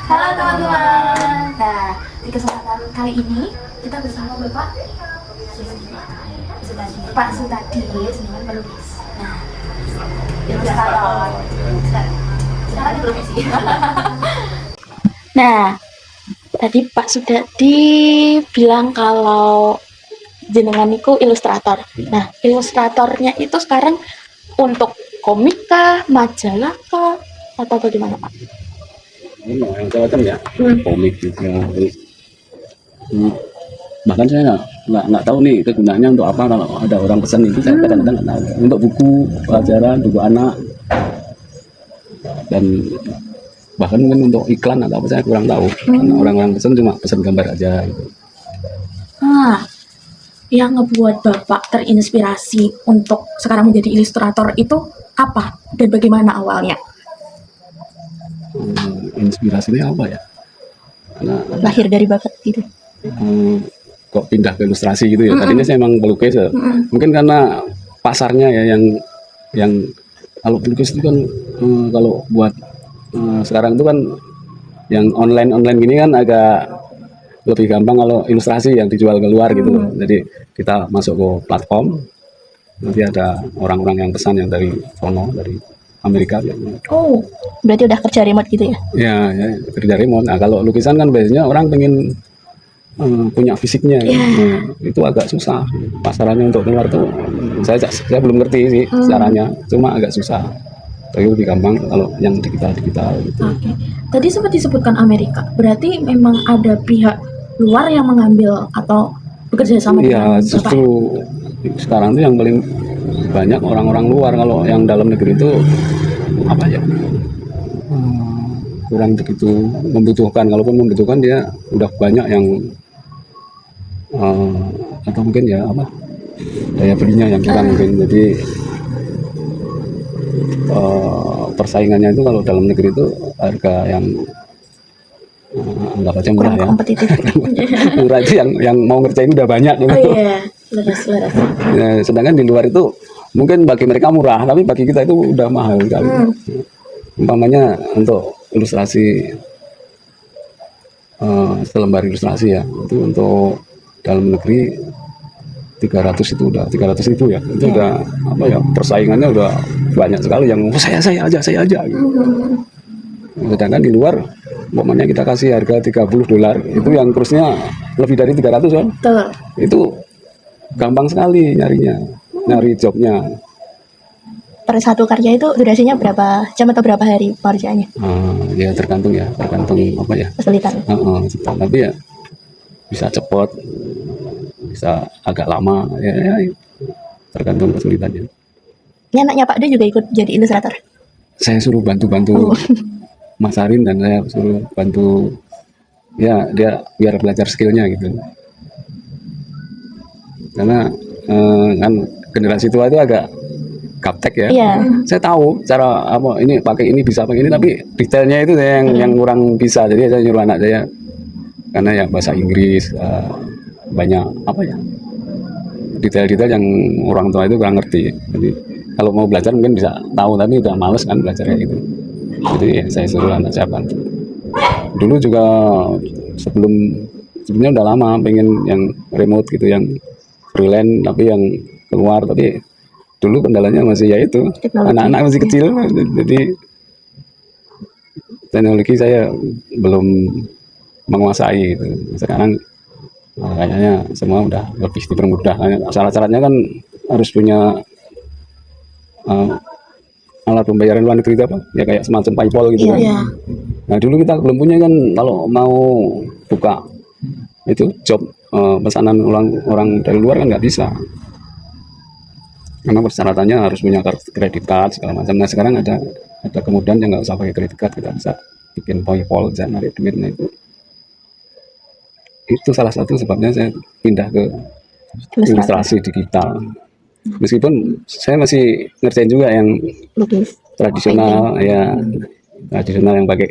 Halo teman-teman. Nah, di kesempatan kali ini kita bersama Bapak Pak Sutadi, seniman pelukis. Nah, ilustrator. Silakan profesi. Nah, tadi Pak Sutadi bilang kalau jenengan itu ilustrator. Nah, ilustratornya itu sekarang untuk komik kah, majalah kah, atau bagaimana Pak? Ini yang macam ya, komik juga. Bahkan saya nggak tahu nih kegunaannya untuk apa. Kalau ada orang pesan itu saya kadang-kadang nggak tahu. Untuk buku pelajaran, buku anak, dan bahkan mungkin untuk iklan atau apa saya kurang tahu. Karena orang-orang pesan cuma pesan gambar aja. Gitu. Yang ngebuat Bapak terinspirasi untuk sekarang menjadi ilustrator itu apa dan bagaimana awalnya? Inspirasinya apa ya? Karena Lahir dari bakat itu. Kok pindah ke ilustrasi gitu ya? Tadinya saya emang pelukis ya. Mungkin karena pasarnya ya yang kalau pelukis itu kan kalau buat sekarang itu kan yang online gini kan agak lebih gampang kalau ilustrasi yang dijual keluar gitu loh. Jadi kita masuk ke platform, nanti ada orang-orang yang pesan yang dari sono, dari Amerika ya. Oh, berarti udah kerja remote gitu ya? Ya kerja remote. Nah kalau lukisan kan biasanya orang pengen punya fisiknya, nah, itu agak susah. Pasarannya untuk keluar tuh saya belum ngerti sih caranya, cuma agak susah. Tapi lebih gampang kalau yang digital gitu. Oke. Tadi sempat disebutkan Amerika, berarti memang ada pihak luar yang mengambil atau bekerja sama dengan Iya, justru sekarang tuh yang paling banyak orang-orang luar. Kalau yang dalam negeri itu apa ya? Kurang begitu membutuhkan. Kalaupun membutuhkan dia udah banyak yang atau mungkin ya apa daya belinya yang kurang mungkin. Jadi persaingannya itu kalau dalam negeri itu harga yang anggap aja murah ya. kompetitif. Murah itu yang mau ngerjain udah banyak gitu. Oh iya, laras. Ya, sedangkan di luar itu mungkin bagi mereka murah, tapi bagi kita itu udah mahal sekali. Umpamanya untuk ilustrasi selembar ilustrasi ya, itu untuk dalam negeri 300 itu udah 300.000 ya. Itu udah apa ya, persaingannya udah banyak sekali yang saya aja gitu. Sedangkan di luar umpamanya kita kasih harga $30, itu yang kurusnya lebih dari 300 kan. Betul. Itu gampang sekali nyarinya, nyari jobnya. Per satu karya itu durasinya berapa jam atau berapa hari pengerjaannya? Ya tergantung apa ya. Kesulitan. Tapi ya bisa cepat, bisa agak lama, ya tergantung kesulitannya. Ini anaknya Pak D juga ikut jadi ilustrator? Saya suruh bantu Mas Arin, dan saya suruh bantu ya dia biar belajar skillnya gitu. Karena kan generasi tua itu agak gaptek ya. Iya. Saya tahu cara apa ini pakai ini bisa pakai ini, tapi detailnya itu yang kurang bisa. Jadi saya nyuruh anak saya, karena ya bahasa Inggris banyak apa ya detail-detail yang orang tua itu kurang ngerti. Jadi kalau mau belajar mungkin bisa tahu, tapi udah males kan belajarnya gitu. Jadi ya, saya suruh anak saya bantu. Dulu juga sebelumnya udah lama pengen yang remote gitu, yang freelance tapi yang keluar. Tapi dulu kendalanya masih ya itu, anak-anak masih kecil. Jadi teknologi saya belum menguasai gitu. Sekarang kayaknya semua udah lebih dipermudah. Syarat-syaratnya kan harus punya alat pembayaran luar negeri itu apa? Ya kayak semacam PayPal gitu kan. Nah dulu kita belum punya kan. Kalau mau buka itu job pesanan orang dari luar kan nggak bisa. Karena persyaratannya harus punya kartu kredit card segala macam. Nah sekarang ada kemudahan yang nggak usah pakai kredit card, kita bisa bikin PayPal, bisa narik duit. Nah itu salah satu sebabnya saya pindah ke ilustrasi digital. Meskipun saya masih ngerjain juga yang Lukis. tradisional ya, tradisional yang pakai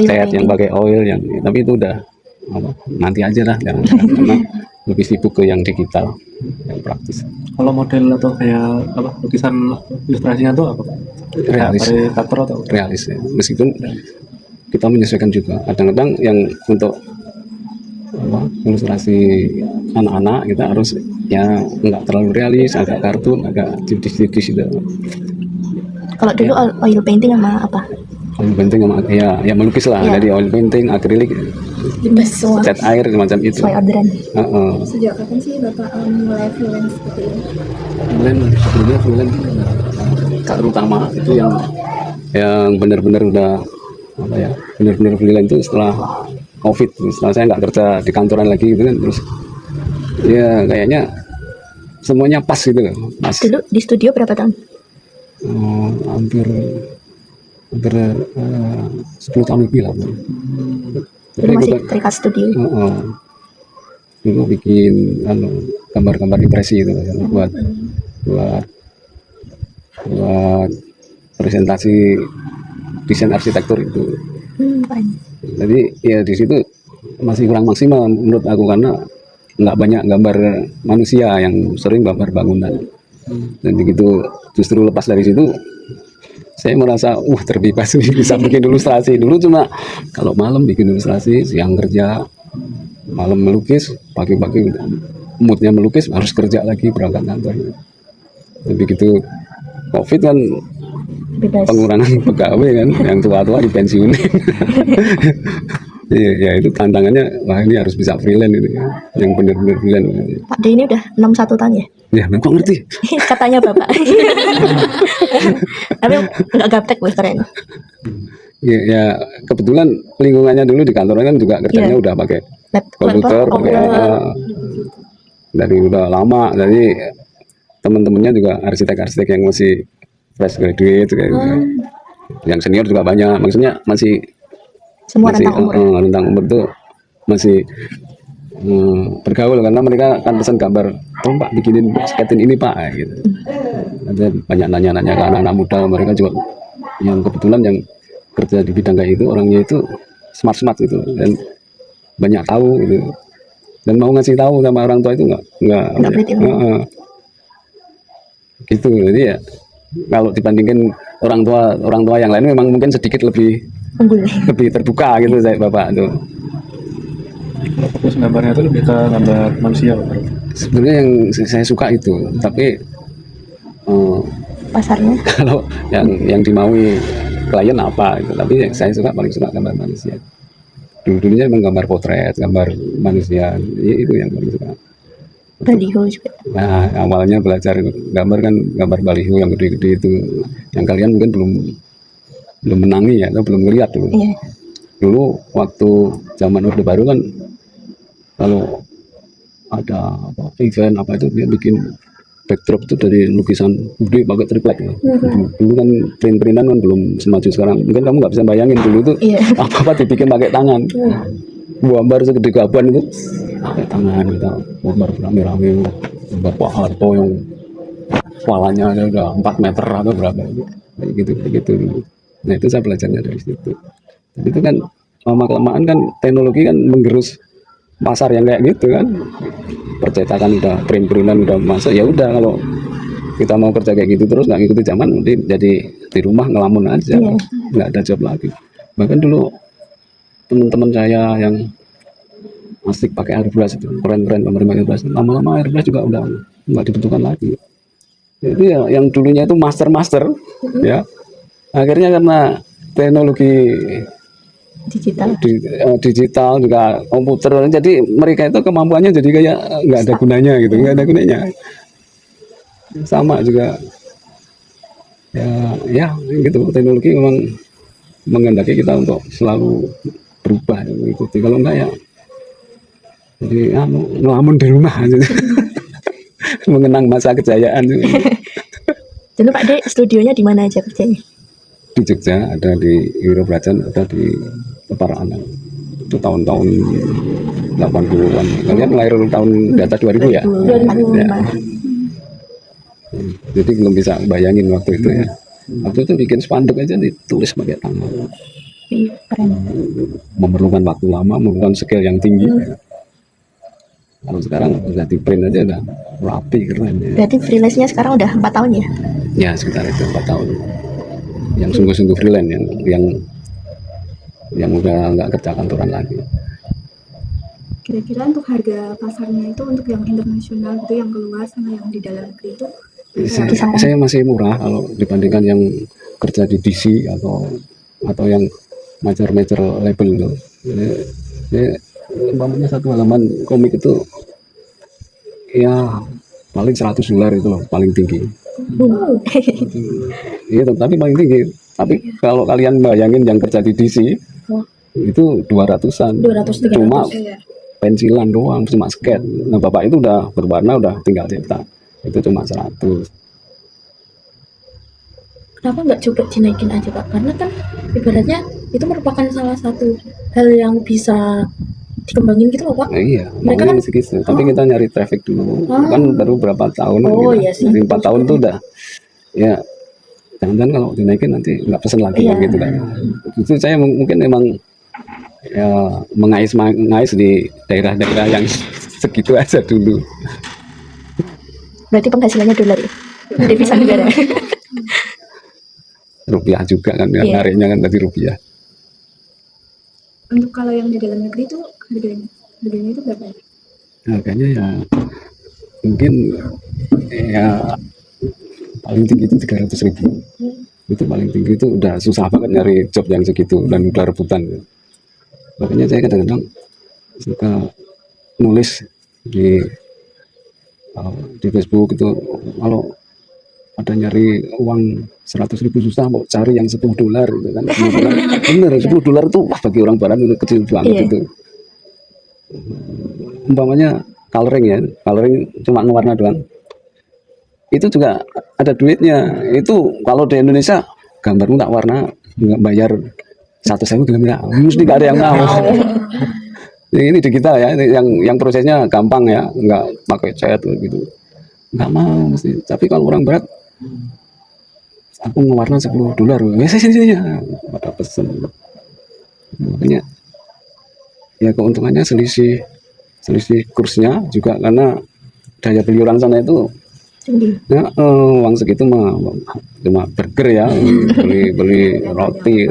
cat, yang pakai oil, yang tapi itu udah nanti aja lah, karena lebih sibuk ke yang digital, yang praktis. Kalau model atau kayak apa lukisan ilustrasinya tuh apa? Realis. Karikatur atau realis ya. Meskipun kita menyesuaikan juga. Kadang-kadang yang untuk ilustrasi anak-anak kita harus ya nggak terlalu realis, agak kartun, agak tipis-tipis gitu. Kalau dulu oil painting sama apa? Oil painting sama ya melukis lah, Iya. dari oil painting, akrilik, Bebas semua. cat air semacam itu. Sesuai orderan. Sejak kapan sih Bapak mulai freelance seperti ini? Sebelumnya freelance terutama itu yang benar-benar udah apa ya, benar-benar freelance itu setelah COVID, setelah saya nggak kerja di kantoran lagi gitu kan, terus ya kayaknya semuanya pas gitu kan, pas. Dulu di studio berapa tahun? Hampir 10 tahun lebih lah. Dulu masih terikat studio. Dulu bikin gambar-gambar impresi gitu ya, buat presentasi desain arsitektur itu. Jadi ya di situ masih kurang maksimal menurut aku, karena nggak banyak gambar manusia, yang sering gambar bangunan. Dan begitu justru lepas dari situ saya merasa terbebas nih, bisa bikin ilustrasi. Dulu cuma kalau malam bikin ilustrasi, siang kerja, malam melukis, pagi-pagi moodnya melukis, harus kerja lagi, berangkat kantor. Dan begitu COVID kan Bebas. pengurangan pegawai kan, yang tua-tua dipensiunin. Ya itu tantangannya, wah ini harus bisa freelance itu ya, yang benar-benar freelance. Pak D ini udah 61 tahun ya? Ya memang ngerti. Katanya Bapak. Tapi nggak gaptek loh, keren. Ya kebetulan lingkungannya dulu di kantornya kan juga kerjanya Iya. udah pakai Laptop, komputer, pakai dari udah lama. Jadi teman-temannya juga arsitek-arsitek yang masih fresh graduate kayak gitu. Yang senior juga banyak, maksudnya masih Semua rentang umur. rentang umur tuh masih bergaul, karena mereka kan pesan gambar, tolong Pak bikinin skating ini Pak gitu. Nanti banyak nanya-nanya ke anak-anak muda, mereka juga yang kebetulan yang kerja di bidang kayak itu orangnya itu smart gitu, dan banyak tahu gitu, dan mau ngasih tahu sama orang tua itu nggak pelit ilmu. gitu. Jadi ya kalau dibandingkan orang tua yang lain memang mungkin sedikit lebih Unggul. lebih terbuka gitu saya bapak tuh. Fokus gambarnya itu lebih ke gambar manusia, Pak. Sebenarnya yang saya suka itu, tapi Pasarnya. kalau yang dimaui klien apa gitu, tapi yang saya paling suka gambar manusia. Dulunya emang gambar potret, gambar manusia, itu yang paling suka. Baliho juga. Nah awalnya belajar gambar kan gambar baliho yang gede-gede itu, yang kalian mungkin belum menangi ya, atau belum melihat dulu. Iya. Dulu waktu zaman Orde Baru kan, kalau ada event apa itu dia bikin backdrop itu dari lukisan gede pakai triplek ya. Dulu kan print-printan kan belum semaju sekarang. Mungkin kamu nggak bisa bayangin dulu itu Iya. apa-apa dibikin pakai tangan. Gambar segede gaban itu pakai tangan, kita gambar rame-rame, gambar Pak Harto yang kepalanya udah 4 meter atau berapa itu, kayak gitu dulu. Nah itu saya belajarnya dari situ. Tapi itu kan lama-kelamaan kan teknologi kan menggerus pasar yang kayak gitu kan, percetakan udah print-printan udah masuk, ya udah kalau kita mau kerja kayak gitu terus nggak ngikuti zaman, nanti jadi di rumah ngelamun aja, Iya. nggak ada job lagi. Bahkan dulu teman-teman saya yang asik pakai airbrush itu, keren-keren pemerintah airbrush, lama-lama airbrush juga udah nggak dibutuhkan lagi. Jadi ya yang dulunya itu master ya, akhirnya karena teknologi Digital. digital juga komputer, jadi mereka itu kemampuannya jadi kayak nggak ada gunanya gitu, nggak ada gunanya. Sama juga ya gitu, teknologi memang menghendaki kita untuk selalu berubah mengikuti, kalau enggak ya jadi ngelamun di rumah aja. Mengenang masa kejayaan. Dulu Pak D studionya di mana aja kerjanya? Di Jogja, ada di Wirobrajan, ada di Leparan. Itu tahun-tahun 80-an. Kalian lahir tahun di atas 2000 ya? 2005. Jadi belum bisa bayangin waktu itu ya. Waktu itu bikin spanduk aja ditulis pakai tangan. Iya, keren. Memerlukan waktu lama, memerlukan skill yang tinggi. Ya. Kalau sekarang udah di print aja udah rapi, keren ya. Berarti freelance-nya sekarang udah 4 tahun ya? Ya sekitar itu 4 tahun. Yang sungguh-sungguh freelance, yang yang udah nggak kerja kantoran lagi. Kira-kira untuk harga pasarnya itu untuk yang internasional gitu, yang keluar sama yang di dalam negeri itu Saya masih murah kalau dibandingkan yang kerja di DC atau yang major label itu. Jadi, umpamanya satu halaman komik itu ya paling $100 itu loh paling tinggi. Iya, tapi paling tinggi. Tapi kalau kalian bayangin yang kerja di DC itu 200-an. 200, 300. Cuma pensilan doang, cuma sket. Nah, bapak itu udah berwarna, udah tinggal cetak. Itu cuma 100. Kenapa nggak coba dinaikin aja Pak? Karena kan ibaratnya itu merupakan salah satu hal yang bisa dikembangin gitu loh Pak. Iya, Mereka maunya kan- segitu. Tapi kita nyari traffic dulu. Kan baru berapa tahun Oh, gitu. iya sih. Dari 4 tahun tuh udah ya jangan-jangan kalau dinaikin nanti nggak pesen lagi Iya. kan gitu kan. Itu saya mungkin emang ya mengais di daerah-daerah yang segitu aja dulu. Berarti penghasilannya dolar ya? Devisa negara. Rupiah juga kan, Iya. nariknya kan tadi rupiah. untuk kalau yang di dalam negeri itu harganya itu berapa? Harganya ya mungkin ya paling tinggi itu 300.000. Itu paling tinggi, itu udah susah banget nyari job yang segitu dan udah rebutan. Makanya saya kadang-kadang suka nulis di Facebook itu, kalau ada nyari uang 100.000 susah, mau cari yang $10 gitu kan. $10. Bener, $10 itu wah, bagi orang barat itu kecil banget. Iya. Itu umpamanya coloring cuma ngewarna doang, itu juga ada duitnya. Itu kalau di Indonesia gambarmu tak warna nggak bayar 100.000 gimana, mesti nggak ada yang mau. Ini digital ya, ini yang prosesnya gampang ya, nggak pakai cat gitu, nggak mau mesti. Tapi kalau orang barat, aku ngewarna $10, ya sini ya, pada pesen. Makanya ya keuntungannya selisih kursnya juga, karena daya beli orang sana itu Tinggi. ya, uang segitu mah cuma burger ya, beli roti.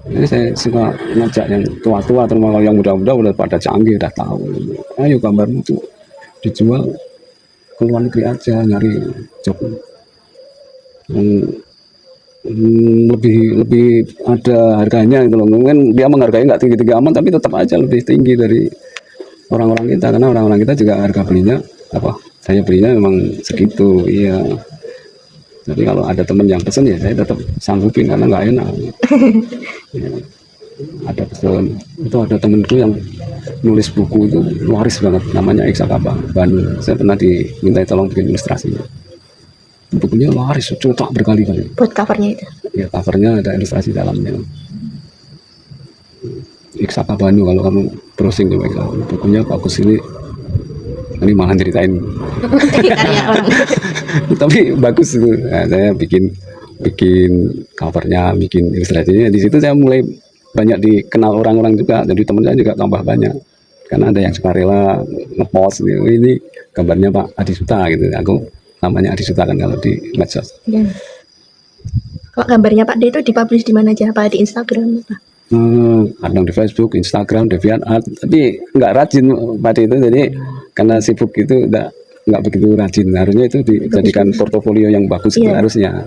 Jadi saya suka ngajak yang tua-tua, terutama kalau yang muda-muda udah pada canggih, udah tahu. Ayo gambarmu tuh dijual ke luar negeri aja, nyari job lebih ada harganya gitu loh. Mungkin dia menghargai nggak tinggi-tinggi aman, tapi tetap aja lebih tinggi dari orang-orang kita, karena orang-orang kita juga harga belinya saya belinya memang segitu. Iya. Jadi kalau ada temen yang pesen ya saya tetap sanggupin, karena nggak enak. Ya. Ada pesen, itu ada temenku yang nulis buku itu laris banget, namanya Eksakaba Bandung. Saya pernah diminta tolong bikin ilustrasinya. Bukunya laris, cetak berkali-kali. Buat covernya itu. Ya, covernya ada ilustrasi dalamnya. Eksakaba Bandung, kalau kamu browsing coba, bukunya bagus. Ini malah ceritain. Karya orang. Tapi bagus itu. Nah, saya bikin covernya, bikin ilustrasinya. Di situ saya mulai banyak dikenal orang-orang juga. Jadi teman saya juga tambah banyak. Karena ada yang sukarela ngepost gitu. Ini gambarnya Pak Adi Suta gitu. Aku namanya Adi Suta kan kalau di medsos. Ya. Kalau gambarnya Pak D itu dipublish di mana aja? Apa di Instagram? Apa? Kadang di Facebook, Instagram, DeviantArt, tapi nggak rajin pada itu. Jadi karena sibuk itu nggak begitu rajin. Harusnya itu dijadikan portofolio yang bagus itu Iya. harusnya.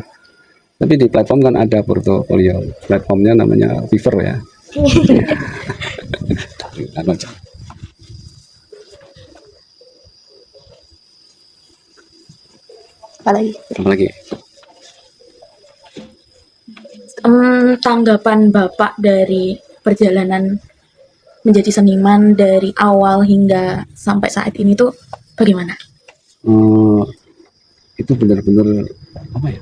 Tapi di platform kan ada portofolio. Platformnya namanya Fiverr ya. Apalagi? Apalagi Tanggapan Bapak dari perjalanan menjadi seniman dari awal hingga sampai saat ini tuh bagaimana? itu benar-benar apa ya?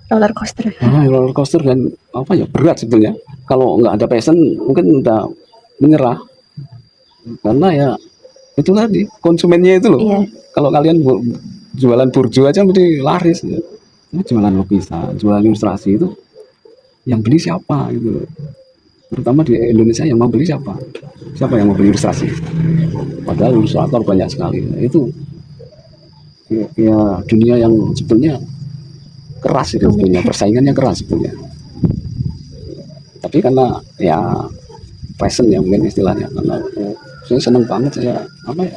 Roller coaster. Roller coaster dan apa ya, berat sebetulnya. Kalau nggak ada passion mungkin udah menyerah, karena ya itu tadi konsumennya itu loh. Iya. Kalau kalian jualan burjo aja mesti laris ya. Jualan lukisan, jualan ilustrasi itu yang beli siapa gitu loh. Terutama di Indonesia yang mau beli siapa yang mau beli ilustrasi, padahal ilustrator banyak sekali. Nah, itu ya dunia yang sebetulnya keras itu, sebetulnya persaingannya keras sebetulnya. tapi karena ya passion ya mungkin istilahnya, karena saya seneng banget, saya apa ya,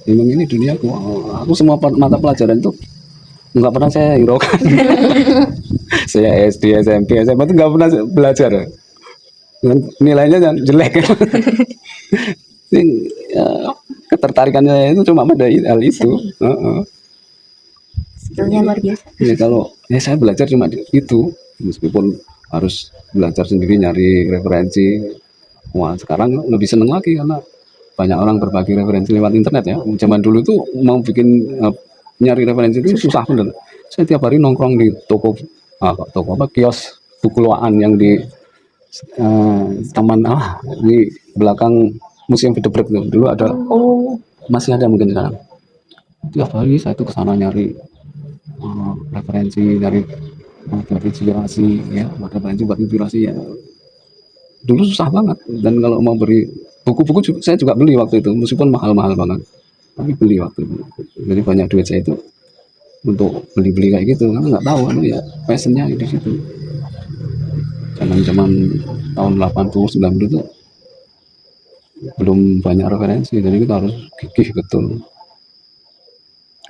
memang ini duniaku. Aku semua mata pelajaran itu nggak pernah saya hiraukan. Saya SD, SMP, SMA itu nggak pernah belajar dengan nilainya yang jelek. Ya, ketertarikannya itu cuma pada hal itu. Skillnya luar biasa. Ya, kalau ya saya belajar cuma itu, meskipun harus belajar sendiri nyari referensi. Wah, sekarang lebih seneng lagi karena banyak orang berbagi referensi lewat internet ya. Zaman dulu tuh mau bikin nyari referensi itu susah bener. Saya tiap hari nongkrong di toko kios buku loaan yang di taman di belakang Museum Videbrek tuh. Dulu ada, masih ada mungkin sekarang. Tiap hari saya tuh kesana nyari referensi, nyari buat inspirasi ya, referensi buat inspirasi ya. Dulu susah banget, dan kalau mau beri buku-buku saya juga beli waktu itu, meskipun mahal-mahal banget, tapi beli waktu itu. Jadi banyak duit saya itu untuk beli-beli kayak gitu, karena nggak tahu kan ya passionnya di situ. Zaman tahun 80 90 itu belum banyak referensi, jadi kita harus gigih betul.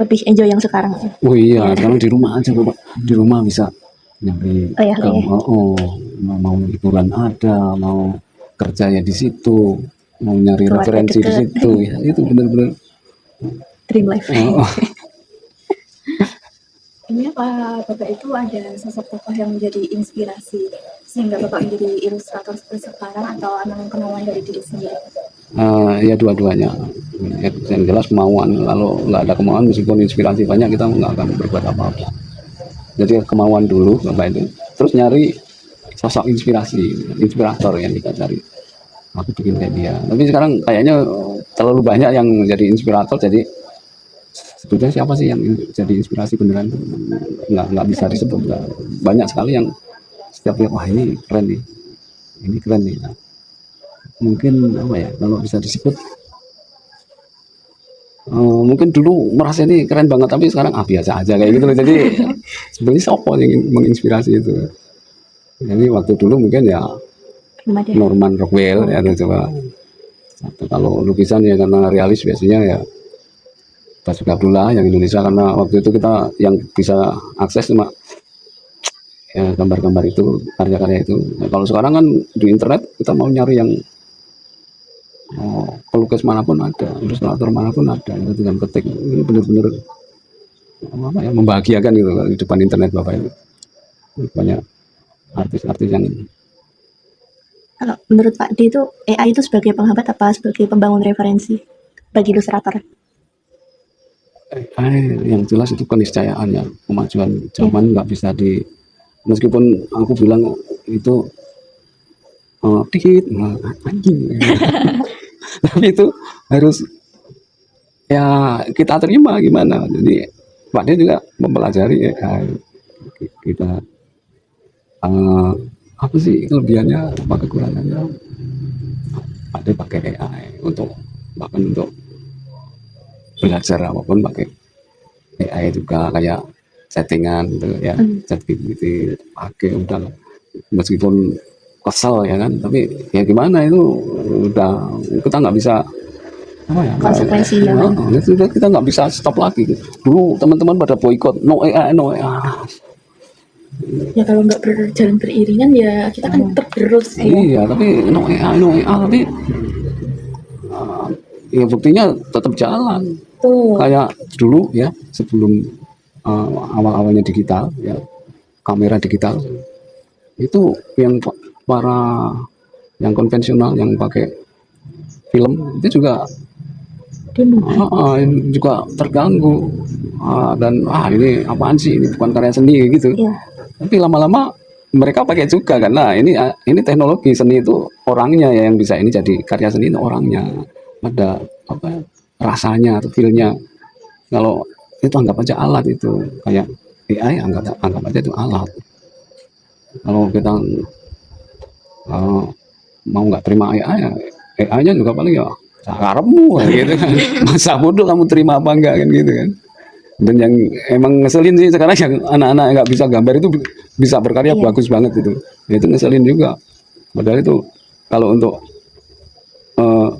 Lebih enjoy yang sekarang ya. Oh iya, sekarang di rumah aja Bapak. Di rumah bisa nyari mau liburan ada, mau kerja ya di situ, mau nyari Keluarga referensi di deket. situ ya, itu benar-benar. Dream life. Ini apa Bapak itu ada sosok tokoh yang menjadi inspirasi sehingga Bapak menjadi ilustrator seperti sekarang, atau memang kemauan dari diri sendiri? Ya dua-duanya. Ya, yang jelas kemauan. Kalau nggak ada kemauan, meskipun inspirasi banyak, kita nggak akan berbuat apa-apa. Jadi kemauan dulu Bapak itu, terus nyari sosok inspirator yang kita cari. Aku bikin kayak dia. Tapi sekarang kayaknya terlalu banyak yang jadi inspirator, jadi sebetulnya siapa sih yang jadi inspirasi beneran? Nggak bisa disebut. Banyak sekali yang setiap lihat, wah ini keren nih, ini keren nih. Nah, mungkin apa ya, kalau bisa disebut, mungkin dulu merasa ini keren banget, tapi sekarang biasa aja kayak gitu loh. Jadi sebenarnya siapa yang menginspirasi itu? Jadi waktu dulu mungkin ya Norman Rockwell ya, coba. Atau kalau lukisan ya karena realis biasanya ya Basuki Abdullah yang Indonesia, karena waktu itu kita yang bisa akses cuma ya gambar-gambar itu, karya-karya itu. Nah, kalau sekarang kan di internet kita mau nyari yang pelukis manapun ada, ilustrator manapun ada, itu dengan ketik. Ini benar-benar apa ya, membahagiakan gitu di depan internet Bapak itu. Banyak artis-artis yang. Kalau menurut Pak D itu AI itu sebagai penghambat apa sebagai pembangun referensi bagi ilustrator? Yang jelas itu keniscayaan ya, kemajuan zaman nggak bisa meskipun aku bilang itu dikit anjing. Tapi itu harus ya kita terima gimana. Jadi Pak D juga mempelajari ya, kita apa sih kelebihannya, apa kekurangannya. Pak D pakai AI bahkan untuk belajar apapun pakai AI juga, kayak settingan gitu ya, ChatGPT pakai udah, meskipun kesel ya kan, tapi ya gimana, itu udah kita nggak bisa apa ya, Konsekuensinya kita nggak bisa stop lagi. Dulu teman-teman pada boykot no AI. Ya kalau nggak berjalan beriringan ya kita kan tergerus ya. Iya, tapi no AI tapi ya buktinya tetap jalan. Tuh. Kayak dulu ya, sebelum awal-awalnya digital ya, kamera digital itu yang para yang konvensional yang pakai film itu juga juga terganggu, dan ini apaan sih, ini bukan karya seni gitu. Tapi lama-lama mereka pakai juga, karena ini teknologi seni itu orangnya ya yang bisa ini jadi karya seni, itu orangnya, ada apa rasanya atau feelnya. Kalau itu anggap aja alat, itu kayak AI anggap aja itu alat. Kalau kita mau nggak terima AI-nya juga paling ya karepmu gitu kan. Masa bodoh kamu terima apa enggak kan gitu kan. Dan yang emang ngeselin sih sekarang yang anak-anak nggak bisa gambar itu bisa berkarya bagus banget itu ngeselin juga. Padahal itu kalau untuk eh,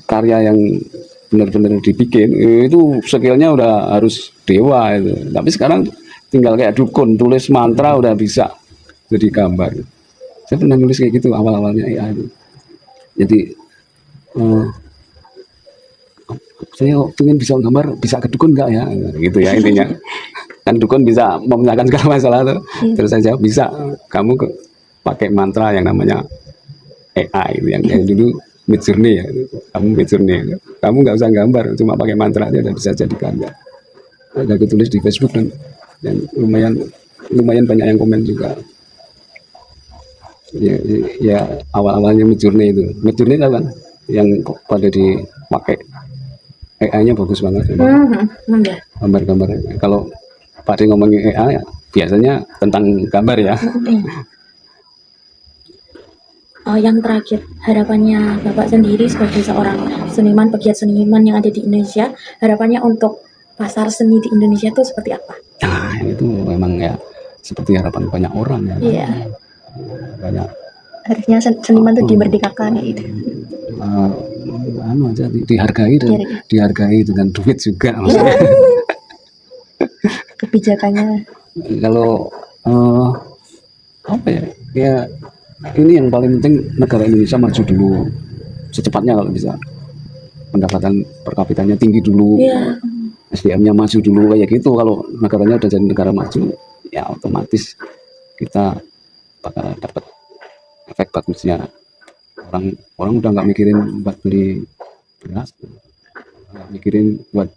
karya yang benar-benar dibikin itu skillnya udah harus dewa itu. Tapi sekarang tinggal kayak dukun tulis mantra udah bisa jadi gambar. Saya pernah nulis kayak gitu awal-awalnya AI itu. Jadi saya pengen bisa gambar, bisa ke dukun nggak ya, gitu ya intinya. Kan dukun bisa memecahkan segala masalah tuh. Terus saya jawab bisa, kamu pakai mantra yang namanya AI itu yang dulu Midjourney ya, kamu Midjourney, kamu nggak usah gambar, cuma pakai mantra aja udah bisa jadi karya. Ada aku tulis di Facebook dan lumayan banyak yang komen juga. Ya awal-awalnya Midjourney itu, Midjourney tahu kan, yang pada dipakai AI-nya bagus banget. Ya. Gambar-gambar. Kalau Pak De ngomongin AI, ya, biasanya tentang gambar ya. Yang terakhir, harapannya Bapak sendiri sebagai seorang seniman, pegiat seniman yang ada di Indonesia, harapannya untuk pasar seni di Indonesia itu seperti apa? Nah, itu memang ya seperti harapan banyak orang ya. Iya. Banyak Harusnya seniman tuh dimerdekakan gitu. anu aja dihargai dan dihargai dengan duit juga maksudnya. Kebijakannya. Kalau apa ya? Ya ini yang paling penting negara Indonesia maju dulu secepatnya kalau bisa. Pendapatan per kapitanya tinggi dulu. Iya. SDM-nya maju dulu kayak gitu. Kalau negaranya udah jadi negara maju, ya otomatis kita bakal dapat efek bagusnya. Orang udah nggak mikirin buat beli beras, nggak mikirin buat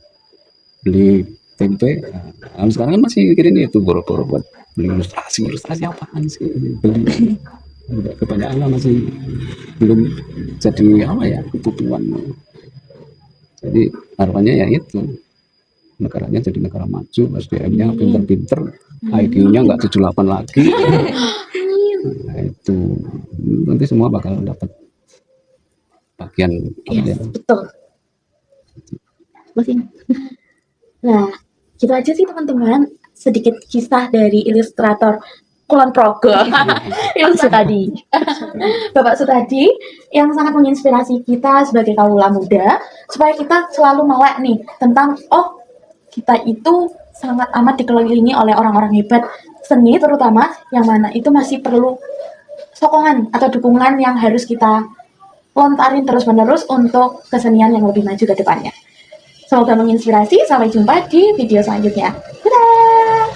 beli tempe. Nah, sekarang kan masih mikirin itu boro-boro buat beli ilustrasi apaan sih beli. Kebanyakan masih belum jadi apa ya kebutuhan. Jadi harapannya ya itu negaranya jadi negara maju, SDM-nya pinter-pinter, IQ-nya nggak 78 lagi. Nah, itu nanti semua bakal dapat bagian apa ya. Betul. Mesin. Nah, gitu aja sih teman-teman, sedikit kisah dari ilustrator Kulon Progo. Sutadi. Bapak Sutadi yang sangat menginspirasi kita sebagai kaula muda supaya kita selalu melek nih tentang kita itu sangat amat dikelilingi oleh orang-orang hebat seni terutama yang mana itu masih perlu sokongan atau dukungan yang harus kita lontarin terus-menerus untuk kesenian yang lebih maju ke depannya. Semoga menginspirasi. Sampai jumpa di video selanjutnya. Dadah!